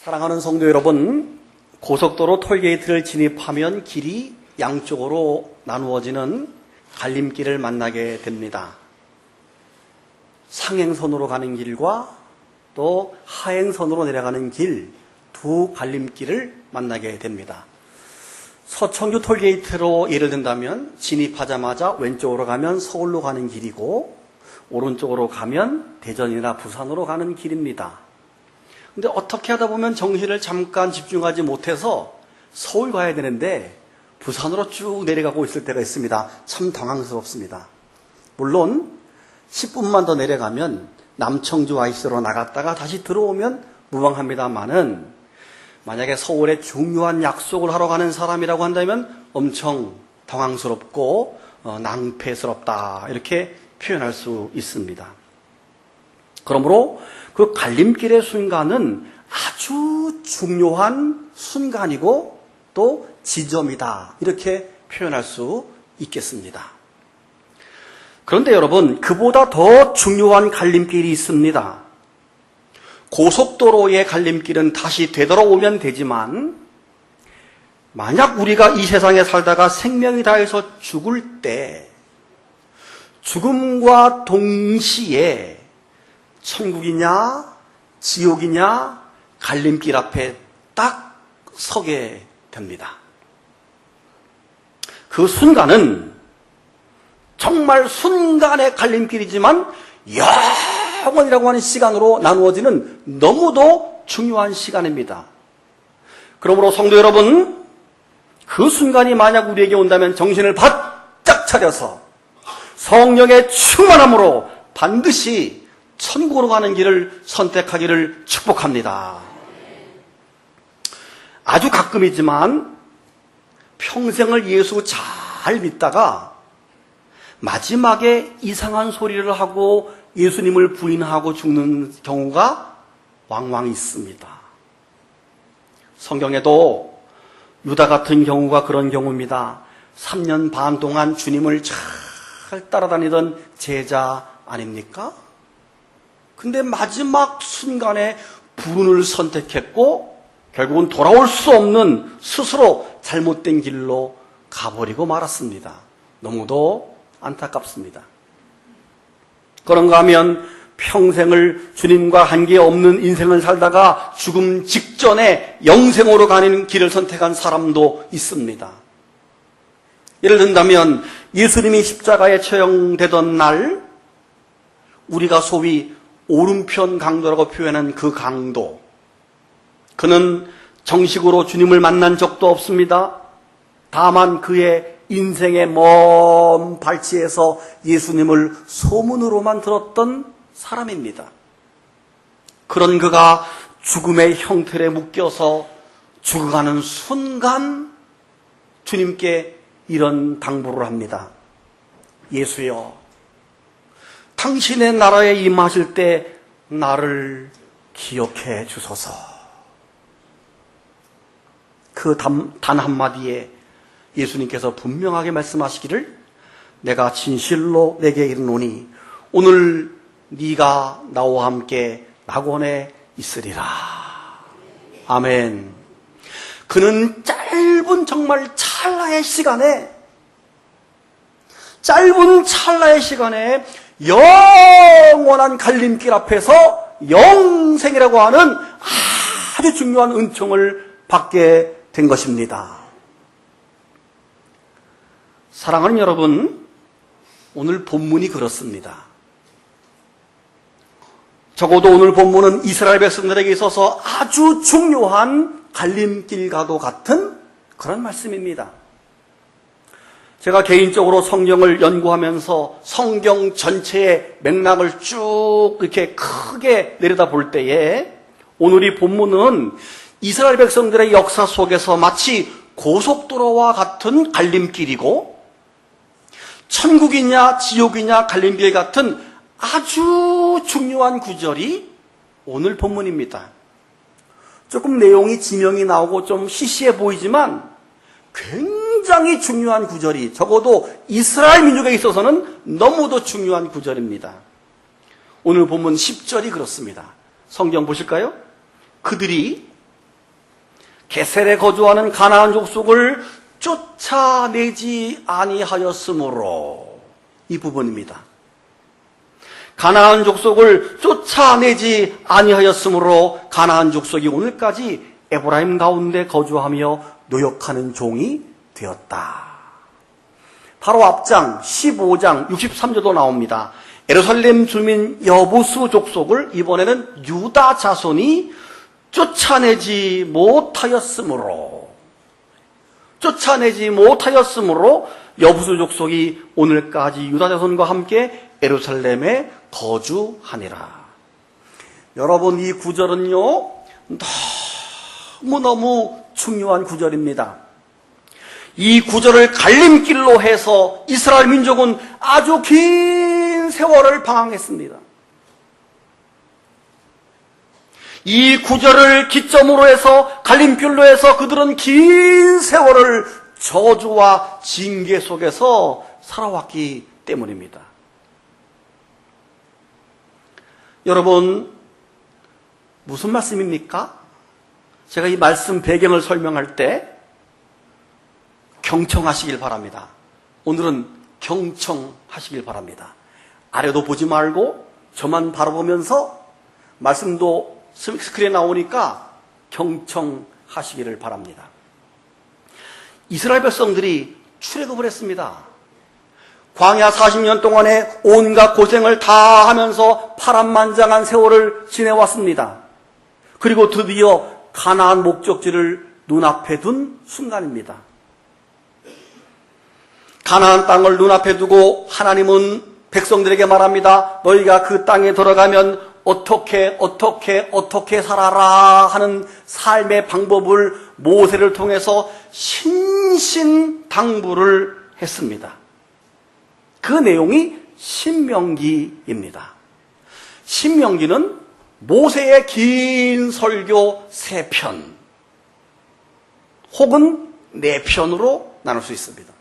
사랑하는 성도 여러분, 고속도로 톨게이트를 진입하면 길이 양쪽으로 나누어지는 갈림길을 만나게 됩니다. 상행선으로 가는 길과 또 하행선으로 내려가는 길, 두 갈림길을 만나게 됩니다. 서청주 톨게이트로 예를 든다면 진입하자마자 왼쪽으로 가면 서울로 가는 길이고 오른쪽으로 가면 대전이나 부산으로 가는 길입니다. 근데 어떻게 하다 보면 정신을 잠깐 집중하지 못해서 서울 가야 되는데 부산으로 쭉 내려가고 있을 때가 있습니다. 참 당황스럽습니다. 물론 10분만 더 내려가면 남청주 IC로 나갔다가 다시 들어오면 무방합니다만은 만약에 서울에 중요한 약속을 하러 가는 사람이라고 한다면 엄청 당황스럽고 낭패스럽다 이렇게 표현할 수 있습니다. 그러므로 그 갈림길의 순간은 아주 중요한 순간이고 또 지점이다 이렇게 표현할 수 있겠습니다. 그런데 여러분, 그보다 더 중요한 갈림길이 있습니다. 고속도로의 갈림길은 다시 되돌아오면 되지만 만약 우리가 이 세상에 살다가 생명이 다해서 죽을 때 죽음과 동시에 천국이냐 지옥이냐 갈림길 앞에 딱 서게 됩니다. 그 순간은 정말 순간의 갈림길이지만 영원이라고 하는 시간으로 나누어지는 너무도 중요한 시간입니다. 그러므로 성도 여러분, 그 순간이 만약 우리에게 온다면 정신을 바짝 차려서 성령의 충만함으로 반드시 천국으로 가는 길을 선택하기를 축복합니다. 아주 가끔이지만 평생을 예수 잘 믿다가 마지막에 이상한 소리를 하고 예수님을 부인하고 죽는 경우가 왕왕 있습니다. 성경에도 유다 같은 경우가 그런 경우입니다. 3년 반 동안 주님을 잘 따라다니던 제자 아닙니까? 근데 마지막 순간에 불운을 선택했고 결국은 돌아올 수 없는 스스로 잘못된 길로 가버리고 말았습니다. 너무도 안타깝습니다. 그런가 하면 평생을 주님과 관계없는 인생을 살다가 죽음 직전에 영생으로 가는 길을 선택한 사람도 있습니다. 예를 든다면 예수님이 십자가에 처형되던 날 우리가 소위 오른편 강도라고 표현한 그 강도, 그는 정식으로 주님을 만난 적도 없습니다. 다만 그의 인생의 먼 발치에서 예수님을 소문으로만 들었던 사람입니다. 그런 그가 죽음의 형틀에 묶여서 죽어가는 순간 주님께 이런 당부를 합니다. 예수여, 당신의 나라에 임하실 때 나를 기억해 주소서. 그 단 한마디에 예수님께서 분명하게 말씀하시기를 내가 진실로 내게 이르노니 오늘 네가 나와 함께 낙원에 있으리라. 아멘. 그는 짧은 찰나의 시간에 영원한 갈림길 앞에서 영생이라고 하는 아주 중요한 은총을 받게 된 것입니다. 사랑하는 여러분, 오늘 본문이 그렇습니다. 적어도 오늘 본문은 이스라엘 백성들에게 있어서 아주 중요한 갈림길과도 같은 그런 말씀입니다. 제가 개인적으로 성경을 연구하면서 성경 전체의 맥락을 쭉 이렇게 크게 내려다볼 때에 오늘 이 본문은 이스라엘 백성들의 역사 속에서 마치 고속도로와 같은 갈림길이고 천국이냐 지옥이냐 갈림길 같은 아주 중요한 구절이 오늘 본문입니다. 조금 내용이 지명이 나오고 좀 시시해 보이지만 굉장히 중요한 구절이 적어도 이스라엘 민족에 있어서는 너무도 중요한 구절입니다. 오늘 본문 10절이 그렇습니다. 성경 보실까요? 그들이 게셀에 거주하는 가나안 족속을 쫓아내지 아니하였으므로, 이 부분입니다. 가나안 족속을 쫓아내지 아니하였으므로 가나안 족속이 오늘까지 에브라임 가운데 거주하며 노역하는 종이 되었다. 바로 앞장 15장 63절도 나옵니다. 예루살렘 주민 여부수 족속을 이번에는 유다 자손이 쫓아내지 못하였으므로 여부수 족속이 오늘까지 유다 자손과 함께 예루살렘에 거주하니라. 여러분, 이 구절은요 너무너무 중요한 구절입니다. 이 구절을 갈림길로 해서 이스라엘 민족은 아주 긴 세월을 방황했습니다. 이 구절을 기점으로 해서 갈림길로 해서 그들은 긴 세월을 저주와 징계 속에서 살아왔기 때문입니다. 여러분, 무슨 말씀입니까? 제가 이 말씀 배경을 설명할 때 경청하시길 바랍니다. 오늘은 경청하시길 바랍니다. 아래도 보지 말고 저만 바라보면서 말씀도 스크린에 나오니까 경청하시기를 바랍니다. 이스라엘 백성들이 출애굽을 했습니다. 광야 40년 동안에 온갖 고생을 다 하면서 파란만장한 세월을 지내왔습니다. 그리고 드디어 가나안 목적지를 눈앞에 둔 순간입니다. 가나안 땅을 눈앞에 두고 하나님은 백성들에게 말합니다. 너희가 그 땅에 들어가면 어떻게 살아라 하는 삶의 방법을 모세를 통해서 신신당부를 했습니다. 그 내용이 신명기입니다. 신명기는 모세의 긴 설교 3편 혹은 4편으로 나눌 수 있습니다.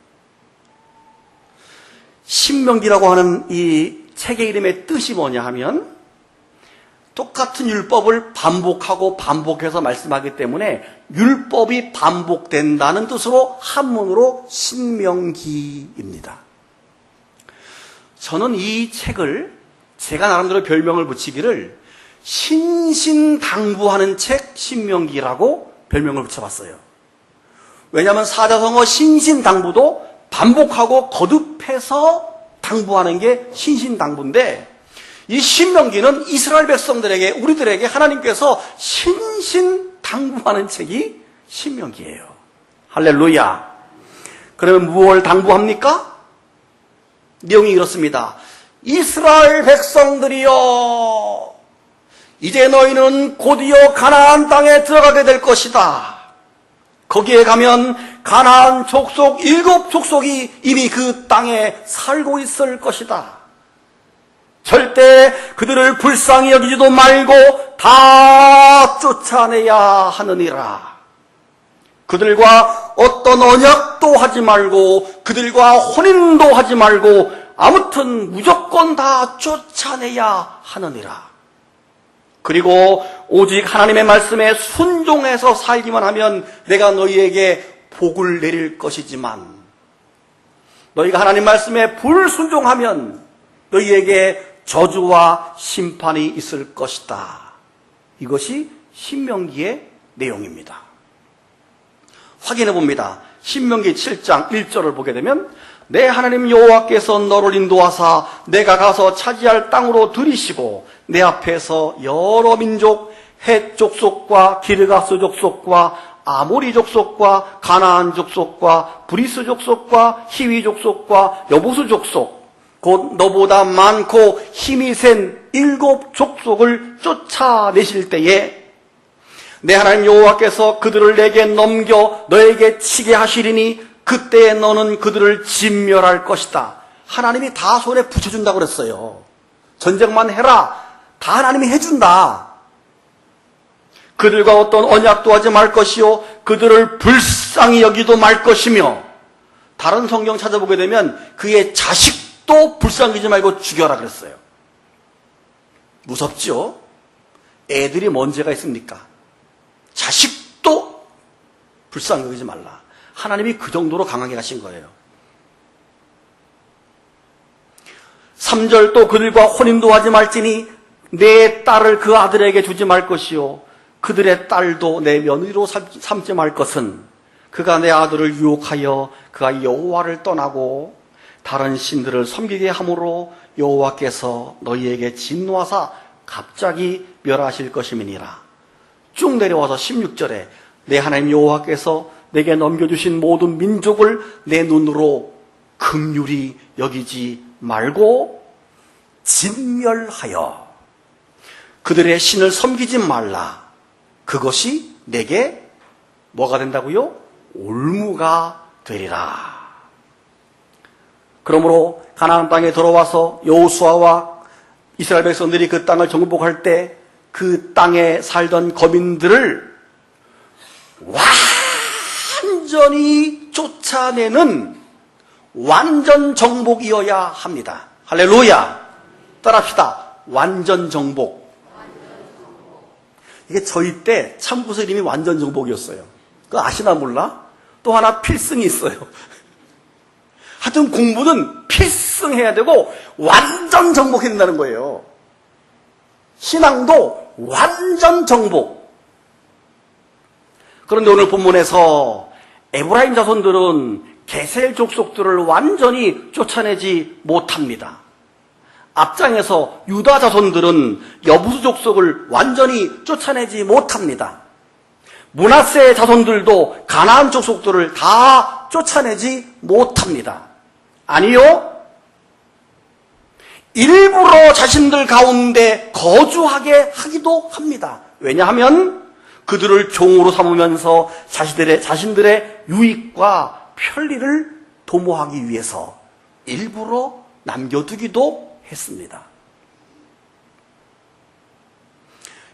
신명기라고 하는 이 책의 이름의 뜻이 뭐냐 하면 똑같은 율법을 반복하고 반복해서 말씀하기 때문에 율법이 반복된다는 뜻으로 한문으로 신명기입니다. 저는 이 책을 제가 나름대로 별명을 붙이기를 신신당부하는 책 신명기라고 별명을 붙여봤어요. 왜냐하면 사자성어 신신당부도 반복하고 거듭해서 당부하는 게 신신당부인데, 이 신명기는 이스라엘 백성들에게, 우리들에게 하나님께서 신신당부하는 책이 신명기예요. 할렐루야. 그러면 무엇을 당부합니까? 내용이 이렇습니다. 이스라엘 백성들이여, 이제 너희는 곧이어 가나안 땅에 들어가게 될 것이다. 거기에 가면 가나안 족속 7족속이 이미 그 땅에 살고 있을 것이다. 절대 그들을 불쌍히 여기지도 말고 다 쫓아내야 하느니라. 그들과 어떤 언약도 하지 말고 그들과 혼인도 하지 말고 아무튼 무조건 다 쫓아내야 하느니라. 그리고 오직 하나님의 말씀에 순종해서 살기만 하면 내가 너희에게 복을 내릴 것이지만, 너희가 하나님 말씀에 불순종하면 너희에게 저주와 심판이 있을 것이다. 이것이 신명기의 내용입니다. 확인해 봅니다. 신명기 7장 1절을 보게 되면 내 하나님 여호와께서 너를 인도하사 내가 가서 차지할 땅으로 들이시고 내 앞에서 여러 민족, 헷 족속과 기르가스 족속과 아모리 족속과 가나안 족속과 브리스 족속과 히위 족속과 여부수 족속, 곧 너보다 많고 힘이 센 7족속을 쫓아내실 때에 내 하나님 여호와께서 그들을 내게 넘겨 너에게 치게 하시리니 그때에 너는 그들을 진멸할 것이다. 하나님이 다 손에 붙여준다고 그랬어요. 전쟁만 해라. 다 하나님이 해준다. 그들과 어떤 언약도 하지 말 것이요 그들을 불쌍히 여기도 말 것이며, 다른 성경 찾아보게 되면 그의 자식도 불쌍히 여기지 말고 죽여라 그랬어요. 무섭죠? 애들이 뭔 죄가 있습니까? 자식도 불쌍히 여기지 말라. 하나님이 그 정도로 강하게 하신 거예요. 3절 또 그들과 혼인도 하지 말지니 내 딸을 그 아들에게 주지 말 것이요 그들의 딸도 내 며느리로 삼지 말 것은 그가 내 아들을 유혹하여 그가 여호와를 떠나고 다른 신들을 섬기게 함으로 여호와께서 너희에게 진노하사 갑자기 멸하실 것임이니라. 쭉 내려와서 16절에 내 하나님 여호와께서 내게 넘겨주신 모든 민족을 내 눈으로 긍휼히 여기지 말고 진멸하여 그들의 신을 섬기지 말라. 그것이 내게 뭐가 된다고요? 올무가 되리라. 그러므로 가나안 땅에 들어와서 여호수아와 이스라엘 백성들이 그 땅을 정복할 때 그 땅에 살던 거민들을 완전히 쫓아내는 완전 정복이어야 합니다. 할렐루야. 따라합시다. 완전 정복. 이게 저희 때 참고서 이름이 완전 정복이었어요. 그거 아시나 몰라? 또 하나 필승이 있어요. 하여튼 공부는 필승해야 되고 완전 정복해야 된다는 거예요. 신앙도 완전 정복. 그런데 오늘 본문에서 에브라임 자손들은 게셀 족속들을 완전히 쫓아내지 못합니다. 앞장에서 유다 자손들은 여부수 족속을 완전히 쫓아내지 못합니다. 므낫세 자손들도 가나안 족속들을 다 쫓아내지 못합니다. 아니요, 일부러 자신들 가운데 거주하게 하기도 합니다. 왜냐하면 그들을 종으로 삼으면서 자신들의 유익과 편리를 도모하기 위해서 일부러 남겨두기도 했습니다.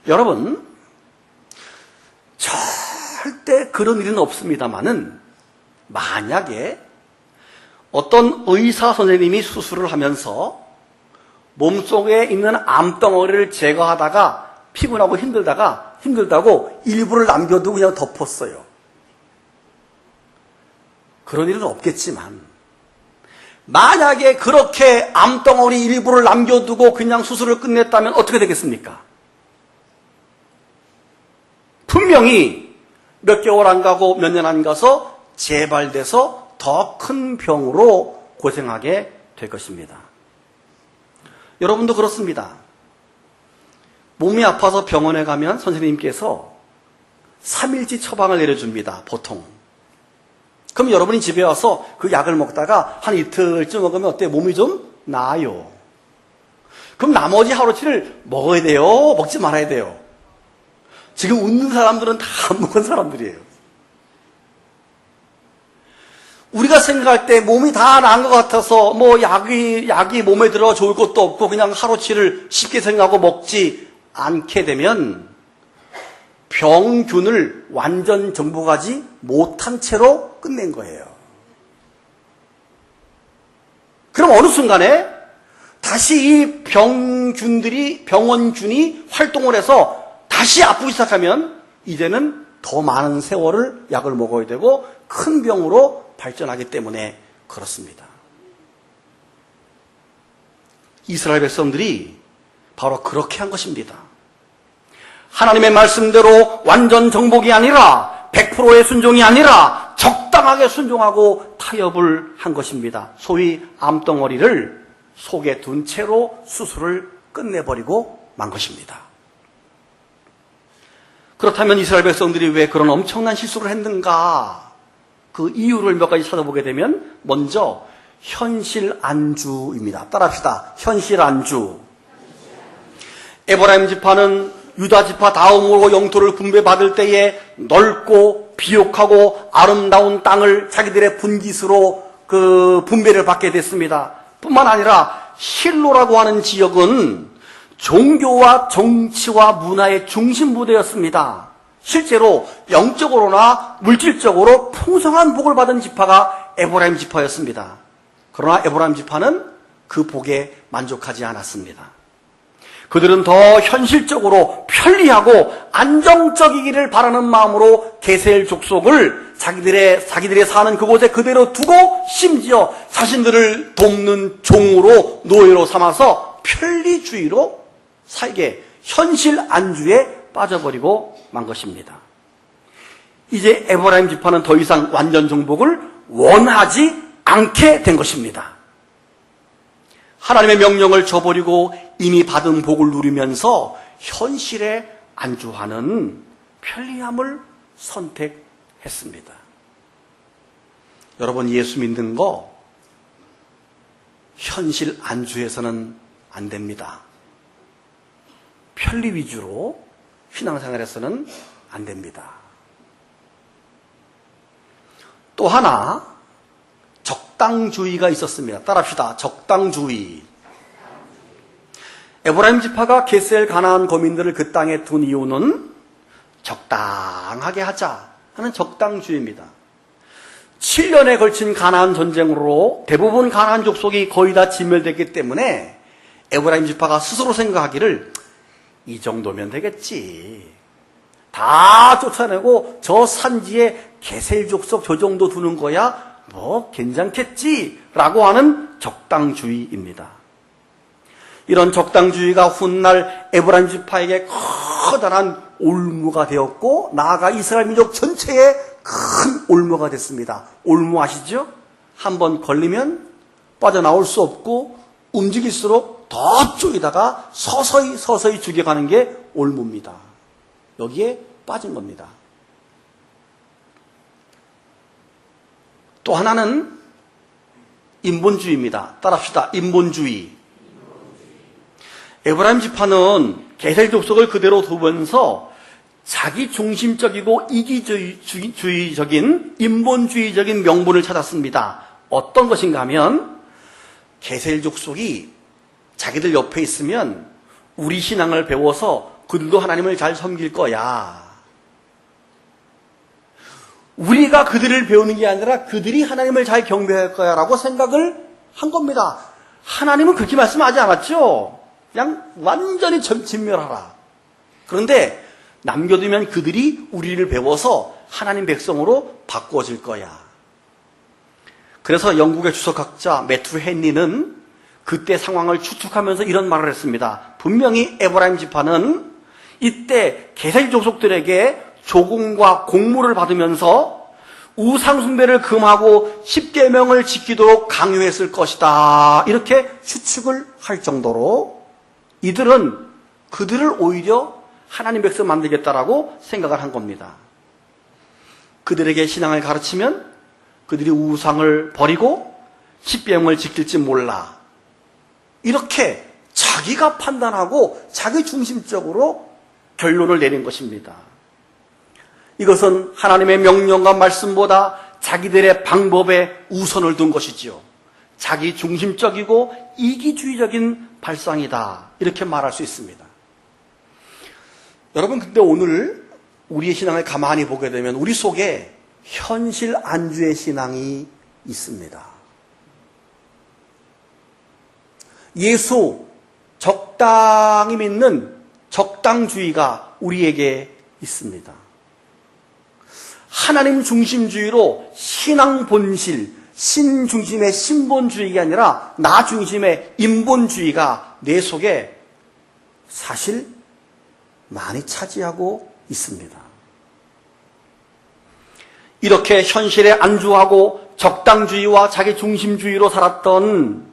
여러분, 절대 그런 일은 없습니다만은 만약에 어떤 의사 선생님이 수술을 하면서 몸속에 있는 암덩어리를 제거하다가 피곤하고 힘들다고 일부를 남겨두고 그냥 덮었어요. 그런 일은 없겠지만 만약에 그렇게 암덩어리 일부를 남겨두고 그냥 수술을 끝냈다면 어떻게 되겠습니까? 분명히 몇 개월 안 가고 몇 년 안 가서 재발돼서 더 큰 병으로 고생하게 될 것입니다. 여러분도 그렇습니다. 몸이 아파서 병원에 가면 선생님께서 3일치 처방을 내려줍니다. 보통. 그럼 여러분이 집에 와서 그 약을 먹다가 한 이틀쯤 먹으면 어때요? 몸이 좀 나아요. 그럼 나머지 하루치를 먹어야 돼요? 먹지 말아야 돼요? 지금 웃는 사람들은 다 안 먹은 사람들이에요. 우리가 생각할 때 몸이 다 나은 것 같아서 뭐 약이 몸에 들어 좋을 것도 없고 그냥 하루치를 쉽게 생각하고 먹지 않게 되면 병균을 완전 정복하지 못한 채로 끝낸 거예요. 그럼 어느 순간에 다시 이 병원균이 활동을 해서 다시 아프기 시작하면 이제는 더 많은 세월을 약을 먹어야 되고 큰 병으로 발전하기 때문에 그렇습니다. 이스라엘 백성들이 바로 그렇게 한 것입니다. 하나님의 말씀대로 완전 정복이 아니라 100%의 순종이 아니라 적당하게 순종하고 타협을 한 것입니다. 소위 암덩어리를 속에 둔 채로 수술을 끝내버리고 만 것입니다. 그렇다면 이스라엘 백성들이 왜 그런 엄청난 실수를 했는가? 그 이유를 몇 가지 찾아보게 되면 먼저 현실 안주입니다. 따라합시다. 현실 안주. 에브라임 지파는 유다 지파 다음으로 영토를 분배받을 때에 넓고 비옥하고 아름다운 땅을 자기들의 분깃으로 그 분배를 받게 됐습니다. 뿐만 아니라 실로라고 하는 지역은 종교와 정치와 문화의 중심부대였습니다. 실제로 영적으로나 물질적으로 풍성한 복을 받은 지파가 에브라임 지파였습니다. 그러나 에브라임 지파는 그 복에 만족하지 않았습니다. 그들은 더 현실적으로 편리하고 안정적이기를 바라는 마음으로 게셀 족속을 자기들이 사는 그곳에 그대로 두고 심지어 자신들을 돕는 종으로 노예로 삼아서 편리주의로 살게 현실 안주에 빠져버리고 만 것입니다. 이제 에브라임 지파는 더 이상 완전 정복을 원하지 않게 된 것입니다. 하나님의 명령을 저버리고 이미 받은 복을 누리면서 현실에 안주하는 편리함을 선택했습니다. 여러분, 예수 믿는 거 현실 안주해서는 안 됩니다. 편리 위주로 신앙생활에서는 안 됩니다. 또 하나 적당주의가 있었습니다. 따라합시다. 적당주의. 에브라임 지파가 게셀 가나안 거민들을 그 땅에 둔 이유는 적당하게 하자 하는 적당주의입니다. 7년에 걸친 가나안 전쟁으로 대부분 가나안 족속이 거의 다 진멸됐기 때문에 에브라임 지파가 스스로 생각하기를 이 정도면 되겠지. 다 쫓아내고 저 산지에 게셀 족속 저 정도 두는 거야 뭐 괜찮겠지라고 하는 적당주의입니다. 이런 적당주의가 훗날 에브라임 지파에게 커다란 올무가 되었고 나아가 이스라엘 민족 전체에 큰 올무가 됐습니다. 올무 아시죠? 한번 걸리면 빠져나올 수 없고 움직일수록 더 쪼이다가 서서히 죽여가는 게 올무입니다. 여기에 빠진 겁니다. 또 하나는 인본주의입니다. 따라합시다. 인본주의. 에브라임 지파는 게셀 족속을 그대로 두면서 자기 중심적이고 이기주의적인 인본주의적인 명분을 찾았습니다. 어떤 것인가 하면 게셀 족속이 자기들 옆에 있으면 우리 신앙을 배워서 그들도 하나님을 잘 섬길 거야. 우리가 그들을 배우는 게 아니라 그들이 하나님을 잘 경배할 거야 라고 생각을 한 겁니다. 하나님은 그렇게 말씀하지 않았죠. 그냥 완전히 진멸하라. 그런데 남겨두면 그들이 우리를 배워서 하나님 백성으로 바꿔질 거야. 그래서 영국의 주석학자 매튜 헨리는 그때 상황을 추측하면서 이런 말을 했습니다. 분명히 에브라임 지파는 이때 게셀 족속들에게 조공과 공무를 받으면서 우상숭배를 금하고 십계명을 지키도록 강요했을 것이다. 이렇게 추측을 할 정도로 이들은 그들을 오히려 하나님 백성 만들겠다라고 생각을 한 겁니다. 그들에게 신앙을 가르치면 그들이 우상을 버리고 십계명을 지킬지 몰라. 이렇게 자기가 판단하고 자기 중심적으로 결론을 내린 것입니다. 이것은 하나님의 명령과 말씀보다 자기들의 방법에 우선을 둔 것이지요. 자기 중심적이고 이기주의적인 발상이다. 이렇게 말할 수 있습니다. 여러분, 근데 오늘 우리의 신앙을 가만히 보게 되면 우리 속에 현실 안주의 신앙이 있습니다. 예수 적당히 믿는 적당주의가 우리에게 있습니다. 하나님 중심주의로 신앙 본실, 신 중심의 신본주의가 아니라 나 중심의 인본주의가 내 속에 사실 많이 차지하고 있습니다. 이렇게 현실에 안주하고 적당주의와 자기 중심주의로 살았던,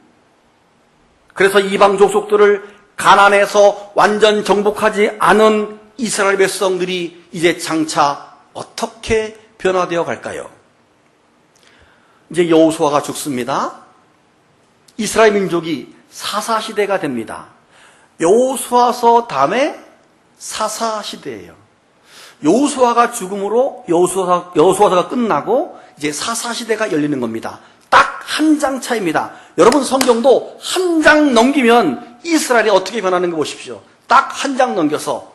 그래서 이방 족속들을 가난해서 완전 정복하지 않은 이스라엘 백성들이 이제 장차 어떻게 변화되어 갈까요? 이제 여호수아가 죽습니다. 이스라엘 민족이 사사시대가 됩니다. 여호수아서 다음에 사사시대예요. 여호수아가 죽음으로 여호수아서가 끝나고 이제 사사시대가 열리는 겁니다. 딱 한 장 차이입니다. 여러분, 성경도 한 장 넘기면 이스라엘이 어떻게 변하는 거 보십시오. 딱 한 장 넘겨서,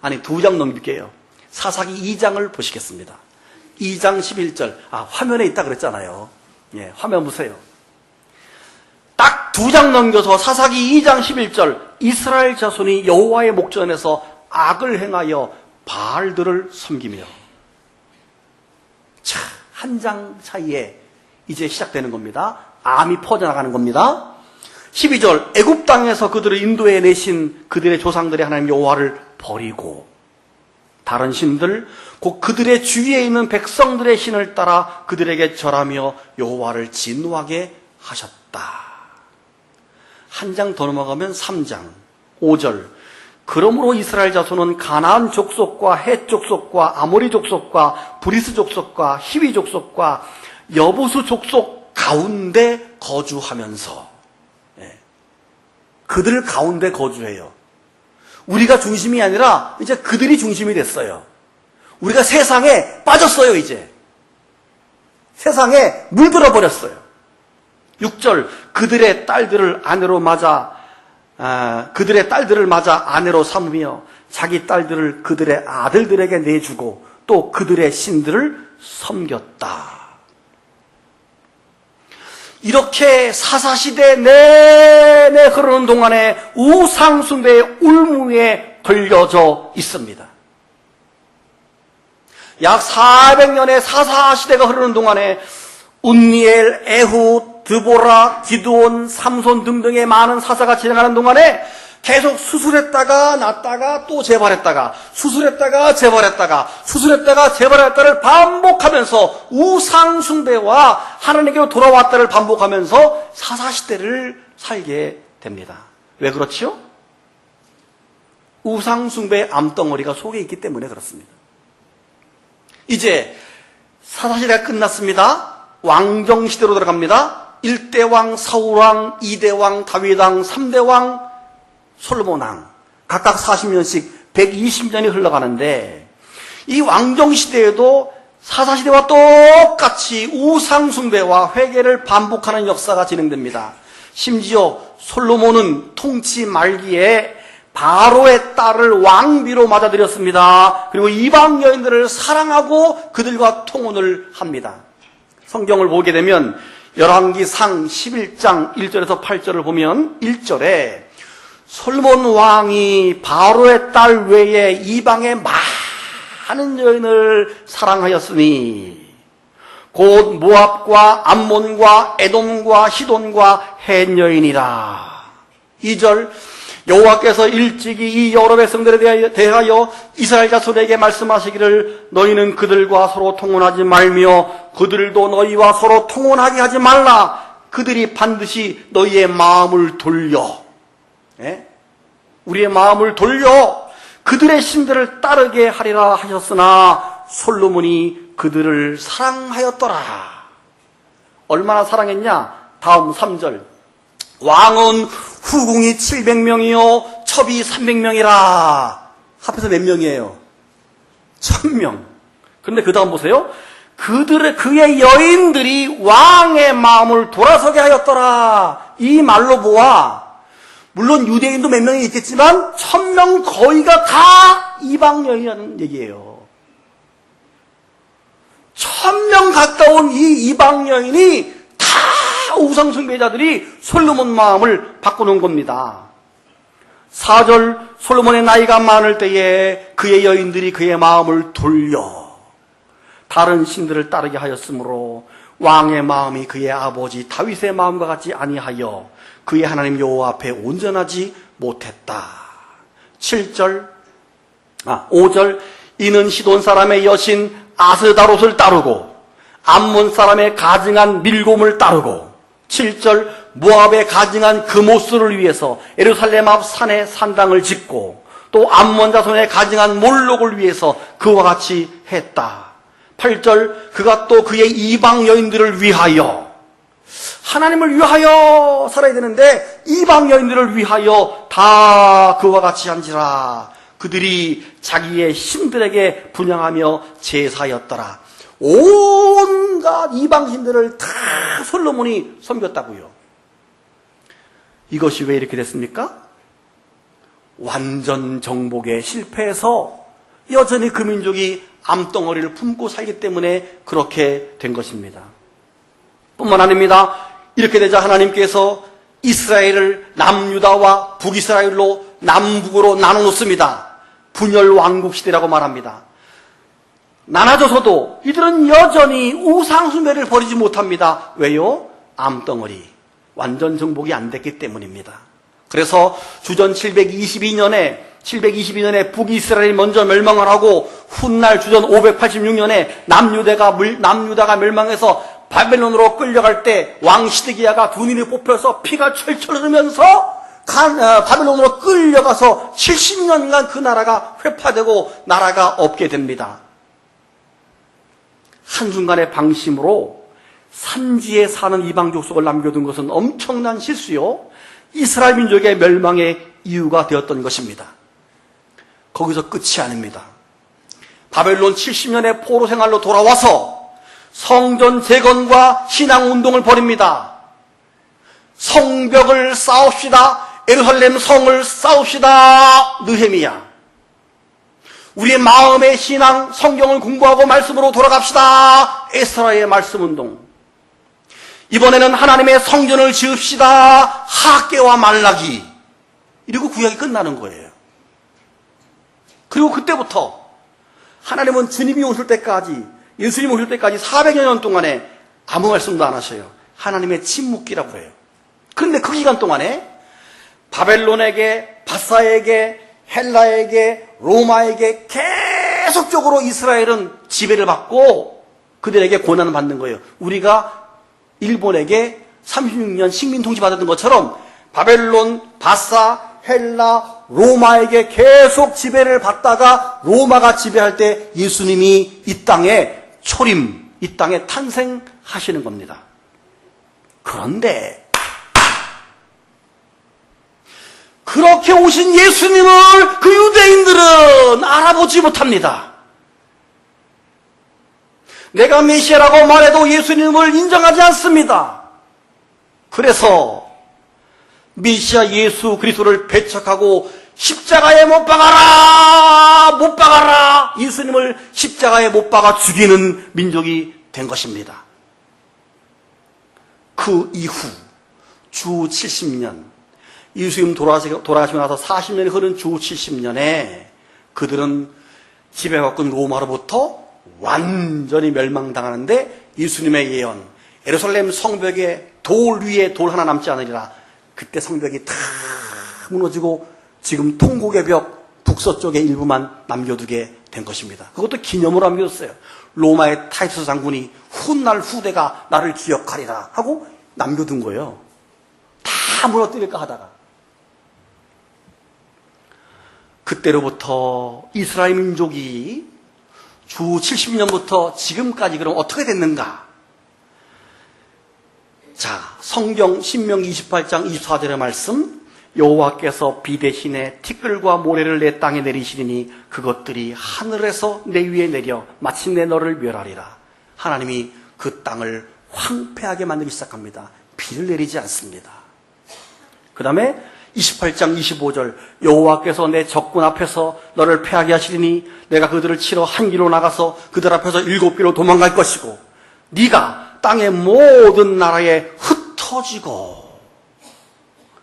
아니 2장 넘길게요. 사사기 2장을 보시겠습니다. 2장 11절. 화면에 있다 그랬잖아요. 예, 화면 보세요. 딱 2장 넘겨서 사사기 2장 11절. 이스라엘 자손이 여호와의 목전에서 악을 행하여 바알들을 섬기며. 자, 한 장 차이에 이제 시작되는 겁니다. 암이 퍼져나가는 겁니다. 12절, 애굽 땅에서 그들을 인도해 내신 그들의 조상들의 하나님 여호와를 버리고 다른 신들, 곧 그들의 주위에 있는 백성들의 신을 따라 그들에게 절하며 여호와를 진노하게 하셨다. 한 장 더 넘어가면 3장 5절, 그러므로 이스라엘 자손은 가나안 족속과 헷 족속과 아모리 족속과 브리스 족속과 히위 족속과 여부수 족속 가운데 거주하면서, 그들 가운데 거주해요. 우리가 중심이 아니라 이제 그들이 중심이 됐어요. 우리가 세상에 빠졌어요. 이제 세상에 물들어 버렸어요. 6절, 그들의 딸들을 맞아 아내로 삼으며 자기 딸들을 그들의 아들들에게 내주고 또 그들의 신들을 섬겼다. 이렇게 사사시대 내내 흐르는 동안에 우상숭배의 울무에 걸려져 있습니다. 약 400년의 사사시대가 흐르는 동안에 운니엘, 에훗, 드보라, 기드온, 삼손 등등의 많은 사사가 진행하는 동안에 계속 수술했다가 낫다가 또 재발했다가 수술했다가 재발했다가 수술했다가 재발했다를 반복하면서 우상숭배와 하나님께로 돌아왔다를 반복하면서 사사시대를 살게 됩니다. 왜 그렇지요? 우상숭배의 암덩어리가 속에 있기 때문에 그렇습니다. 이제 사사시대가 끝났습니다. 왕정시대로 들어갑니다. 1대 왕 사울왕, 2대 왕 다윗왕, 3대 왕 솔로몬왕, 각각 40년씩 120년이 흘러가는데 이 왕정시대에도 사사시대와 똑같이 우상숭배와 회개를 반복하는 역사가 진행됩니다. 심지어 솔로몬은 통치 말기에 바로의 딸을 왕비로 맞아들였습니다. 그리고 이방 여인들을 사랑하고 그들과 통혼을 합니다. 성경을 보게 되면 열왕기상 11장 1절에서 8절을 보면 1절에 솔몬 왕이 바로의 딸 외에 이방의 많은 여인을 사랑하였으니 곧 모압과 암몬과 에돔과 시돈과 헷 여인이라. 2절, 여호와께서 일찍이 이 여러 백성들에 대하여 이스라엘 자손에게 말씀하시기를 너희는 그들과 서로 통혼하지 말며 그들도 너희와 서로 통혼하게 하지 말라. 그들이 반드시 너희의 마음을 돌려, 우리의 마음을 돌려 그들의 신들을 따르게 하리라 하셨으나 솔로몬이 그들을 사랑하였더라. 얼마나 사랑했냐? 다음 3절, 왕은 후궁이 700명이요 첩이 300명이라. 합해서 몇 명이에요? 1000명. 그런데 그 다음 보세요. 그의 여인들이 왕의 마음을 돌아서게 하였더라. 이 말로 보아 물론 유대인도 몇 명이 있겠지만 1000명 거의가 다 이방 여인이라는 얘기예요. 1000명 가까운 이 이방 여인이 다 우상숭배자들이 솔로몬 마음을 바꾸는 겁니다. 4절, 솔로몬의 나이가 많을 때에 그의 여인들이 그의 마음을 돌려 다른 신들을 따르게 하였으므로 왕의 마음이 그의 아버지 다윗의 마음과 같이 아니하여 그의 하나님 여호와 앞에 온전하지 못했다. 5절, 이는 시돈 사람의 여신 아스다롯을 따르고 암몬 사람의 가증한 밀곰을 따르고 7절, 모압의 가증한 그모스를 위해서 예루살렘 앞 산에 산당을 짓고 또 암몬 자손의 가증한 몰록을 위해서 그와 같이 했다. 8절, 그가 또 그의 이방 여인들을 위하여, 하나님을 위하여 살아야 되는데 이방 여인들을 위하여 다 그와 같이 한지라. 그들이 자기의 신들에게 분향하며 제사였더라. 온갖 이방 신들을 다 솔로몬이 섬겼다고요. 이것이 왜 이렇게 됐습니까? 완전 정복에 실패해서 여전히 그 민족이 암덩어리를 품고 살기 때문에 그렇게 된 것입니다. 뿐만 아닙니다. 이렇게 되자 하나님께서 이스라엘을 남유다와 북이스라엘로 남북으로 나눠 놓습니다. 분열 왕국 시대라고 말합니다. 나눠져서도 이들은 여전히 우상숭배를 버리지 못합니다. 왜요? 암덩어리, 완전 정복이 안 됐기 때문입니다. 그래서 주전 722년에 북이스라엘이 먼저 멸망을 하고 훗날 주전 586년에 남유다가 멸망해서 바벨론으로 끌려갈 때 왕 시드기야가 두 눈이 뽑혀서 피가 철철 흐르면서 바벨론으로 끌려가서 70년간 그 나라가 회파되고 나라가 없게 됩니다. 한순간의 방심으로 산지에 사는 이방 족속을 남겨둔 것은 엄청난 실수요, 이스라엘 민족의 멸망의 이유가 되었던 것입니다. 거기서 끝이 아닙니다. 바벨론 70년의 포로 생활로 돌아와서 성전 재건과 신앙운동을 벌입니다. 성벽을 쌓읍시다. 예루살렘 성을 쌓읍시다. 느헤미야. 우리의 마음의 신앙, 성경을 공부하고 말씀으로 돌아갑시다. 에스라의 말씀운동. 이번에는 하나님의 성전을 지읍시다. 하깄와 말라기. 이러고 구약이 끝나는 거예요. 그리고 그때부터 하나님은 주님이 오실 때까지, 예수님 오실 때까지 400여 년 동안에 아무 말씀도 안 하셔요. 하나님의 침묵기라고 해요. 그런데 그 기간 동안에 바벨론에게, 바사에게, 헬라에게, 로마에게 계속적으로 이스라엘은 지배를 받고 그들에게 고난을 받는 거예요. 우리가 일본에게 36년 식민 통치 받았던 것처럼 바벨론, 바사, 헬라, 로마에게 계속 지배를 받다가 로마가 지배할 때 예수님이 이 땅에 초림, 이 땅에 탄생하시는 겁니다. 그런데 그렇게 오신 예수님을 그 유대인들은 알아보지 못합니다. 내가 메시아라고 말해도 예수님을 인정하지 않습니다. 그래서 메시아 예수 그리스도를 배척하고 십자가에 못 박아라! 못 박아라! 예수님을 십자가에 못 박아 죽이는 민족이 된 것입니다. 그 이후 주 70년, 예수님 돌아가시고 나서 40년이 흐른 주 70년에 그들은 지배받은 로마로부터 완전히 멸망당하는데 예수님의 예언, 예루살렘 성벽에 돌 위에 돌 하나 남지 않으리라. 그때 성벽이 다 무너지고 지금 통곡의 벽 북서쪽의 일부만 남겨두게 된 것입니다. 그것도 기념으로 남겨뒀어요. 로마의 타이투스 장군이 훗날 후대가 나를 기억하리라 하고 남겨둔 거예요. 다 무너뜨릴까 하다가. 그때로부터 이스라엘 민족이 주 70년부터 지금까지 그럼 어떻게 됐는가? 자, 성경 신명기 28장 24절의 말씀, 여호와께서 비 대신에 티끌과 모래를 내 땅에 내리시리니 그것들이 하늘에서 내 위에 내려 마침내 너를 멸하리라. 하나님이 그 땅을 황폐하게 만들기 시작합니다. 비를 내리지 않습니다. 그 다음에 28장 25절, 여호와께서 내 적군 앞에서 너를 패하게 하시리니 내가 그들을 치러 한 길로 나가서 그들 앞에서 7길로 도망갈 것이고 네가 땅의 모든 나라에 흩어지고.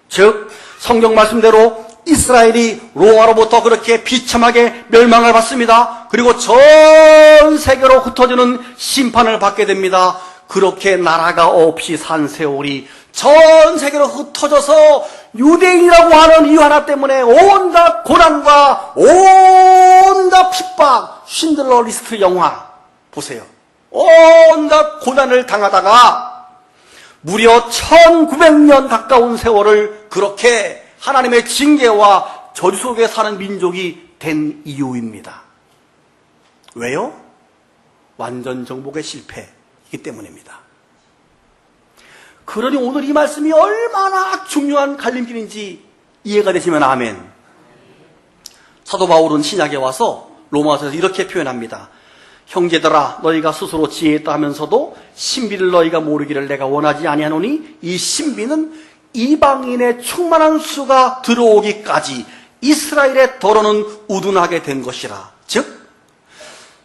즉 성경 말씀대로 이스라엘이 로마로부터 그렇게 비참하게 멸망을 받습니다. 그리고 전 세계로 흩어지는 심판을 받게 됩니다. 그렇게 나라가 없이 산 세월이 전 세계로 흩어져서 유대인이라고 하는 이유 하나 때문에 온갖 고난과 온갖 핍박, 쉰들러 리스트 영화 보세요. 온갖 고난을 당하다가 무려 1900년 가까운 세월을 그렇게 하나님의 징계와 저주 속에 사는 민족이 된 이유입니다. 왜요? 완전 정복의 실패이기 때문입니다. 그러니 오늘 이 말씀이 얼마나 중요한 갈림길인지 이해가 되시면 아멘. 사도 바울은 신약에 와서 로마서에서 이렇게 표현합니다. 형제들아, 너희가 스스로 지혜있다 하면서도 신비를 너희가 모르기를 내가 원하지 아니하노니 이 신비는 이방인의 충만한 수가 들어오기까지 이스라엘의 더러는 우둔하게 된 것이라. 즉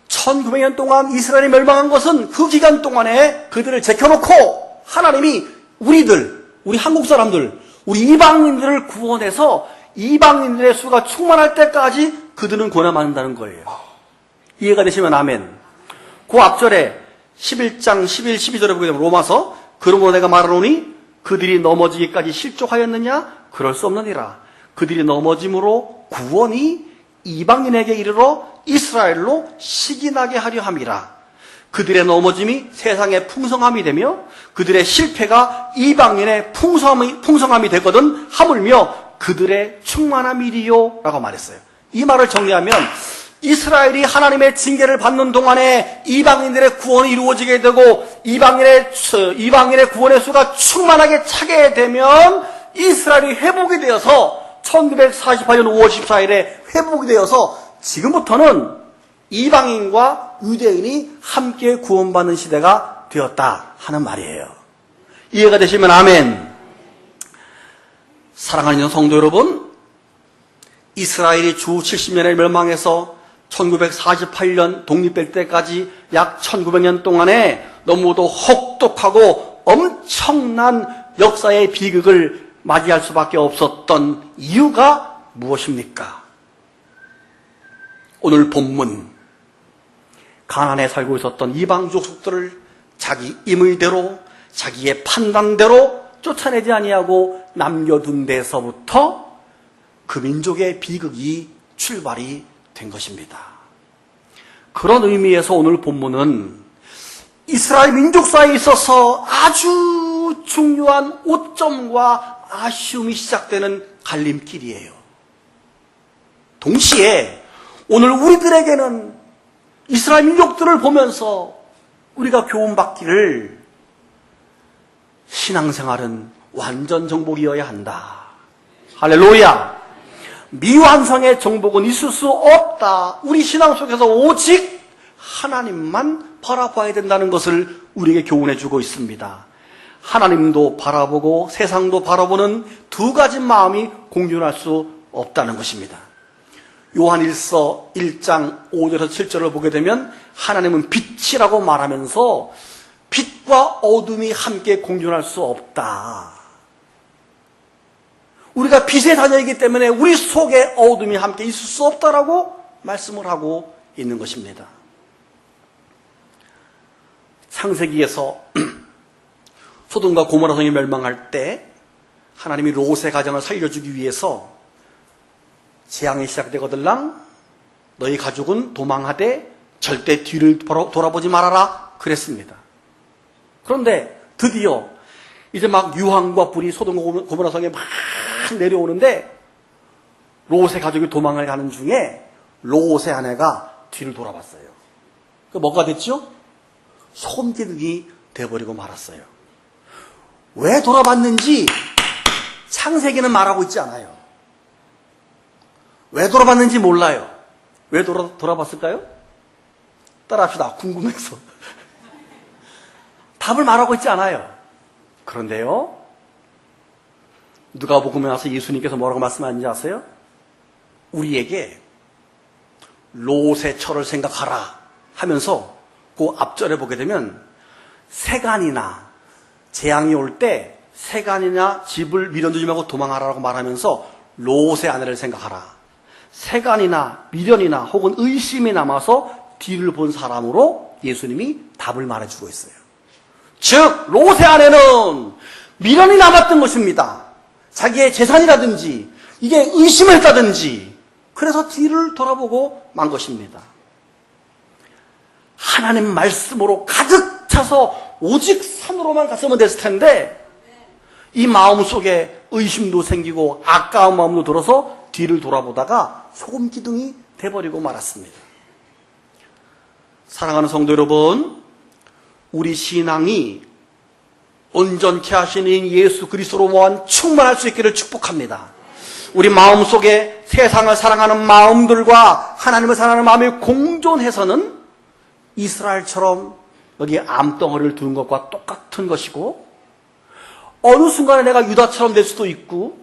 1900년 동안 이스라엘이 멸망한 것은 그 기간 동안에 그들을 제껴놓고 하나님이 우리 한국 사람들, 우리 이방인들을 구원해서 이방인들의 수가 충만할 때까지 그들은 고난받는다는 거예요. 이해가 되시면 아멘. 그 앞절에 11장 11, 12절에 보게 되면 로마서 그러므로 내가 말하노니 그들이 넘어지기까지 실족하였느냐? 그럴 수 없느니라. 그들이 넘어짐으로 구원이 이방인에게 이르러 이스라엘로 시기나게 하려 함이라. 그들의 넘어짐이 세상의 풍성함이 되며 그들의 실패가 이방인의 풍성함이 되거든 하물며 그들의 충만함이리요 라고 말했어요. 이 말을 정리하면 이스라엘이 하나님의 징계를 받는 동안에 이방인들의 구원이 이루어지게 되고 이방인의 구원의 수가 충만하게 차게 되면 이스라엘이 회복이 되어서 1948년 5월 14일에 회복이 되어서 지금부터는 이방인과 유대인이 함께 구원받는 시대가 되었다 하는 말이에요. 이해가 되시면 아멘. 사랑하는 성도 여러분, 이스라엘이 주 70년에 멸망해서 1948년 독립될 때까지 약 1900년 동안에 너무도 혹독하고 엄청난 역사의 비극을 맞이할 수밖에 없었던 이유가 무엇입니까? 오늘 본문, 가나안에 살고 있었던 이방 족속들을 자기 임의대로 자기의 판단대로 쫓아내지 아니하고 남겨둔 데서부터 그 민족의 비극이 출발이 된 것입니다. 그런 의미에서 오늘 본문은 이스라엘 민족사에 있어서 아주 중요한 오점과 아쉬움이 시작되는 갈림길이에요. 동시에 오늘 우리들에게는 이스라엘 민족들을 보면서 우리가 교훈받기를 신앙생활은 완전 정복이어야 한다. 할렐루야. 미완성의 정복은 있을 수 없다. 우리 신앙 속에서 오직 하나님만 바라봐야 된다는 것을 우리에게 교훈해 주고 있습니다. 하나님도 바라보고 세상도 바라보는 두 가지 마음이 공존할 수 없다는 것입니다. 요한일서 1장 5절에서 7절을 보게 되면 하나님은 빛이라고 말하면서 빛과 어둠이 함께 공존할 수 없다. 우리가 빛의 자녀이기 때문에 우리 속에 어둠이 함께 있을 수 없다라고 말씀을 하고 있는 것입니다. 창세기에서 소돔과 고모라 성이 멸망할 때 하나님이 롯의 가정을 살려주기 위해서 재앙이 시작되거들랑 너희 가족은 도망하되 절대 뒤를 돌아보지 말아라 그랬습니다. 그런데 드디어 이제 막 유황과 불이 소돔과 고모라 성에 막 내려오는데 롯의 가족이 도망을 가는 중에 롯의 아내가 뒤를 돌아봤어요. 그 뭐가 됐죠? 손기둥이 돼버리고 말았어요. 왜 돌아봤는지 창세기는 말하고 있지 않아요. 왜 돌아봤는지 몰라요. 왜 돌아봤을까요? 따라합시다. 궁금해서. 답을 말하고 있지 않아요. 그런데요, 누가복음에 와서 예수님께서 뭐라고 말씀하는지 아세요? 우리에게 롯의 철을 생각하라 하면서 그 앞절에 보게 되면 세간이나 재앙이 올 때 세간이나 집을 밀어두지 말고 도망하라고 말하면서 롯의 아내를 생각하라. 세간이나 미련이나 혹은 의심이 남아서 뒤를 본 사람으로 예수님이 답을 말해주고 있어요. 즉 롯의 아내는 미련이 남았던 것입니다. 자기의 재산이라든지 이게 의심을 했다든지 그래서 뒤를 돌아보고 만 것입니다. 하나님 말씀으로 가득 차서 오직 산으로만 갔으면 됐을 텐데 이 마음 속에 의심도 생기고 아까운 마음도 들어서 뒤를 돌아보다가 소금 기둥이 돼버리고 말았습니다. 사랑하는 성도 여러분, 우리 신앙이 온전케 하시는 예수 그리스도로만 충만할 수 있기를 축복합니다. 우리 마음속에 세상을 사랑하는 마음들과 하나님을 사랑하는 마음이 공존해서는 이스라엘처럼 여기에 암덩어리를 두는 것과 똑같은 것이고, 어느 순간에 내가 유다처럼 될 수도 있고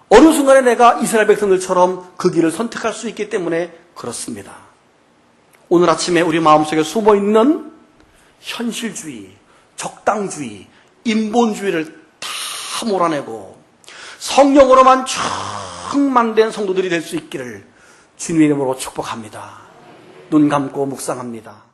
어느 순간에 내가 이스라엘 백성들처럼 그 길을 선택할 수 있기 때문에 그렇습니다. 오늘 아침에 우리 마음속에 숨어있는 현실주의, 적당주의, 인본주의를 다 몰아내고 성령으로만 충만된 성도들이 될 수 있기를 주님의 이름으로 축복합니다. 눈 감고 묵상합니다.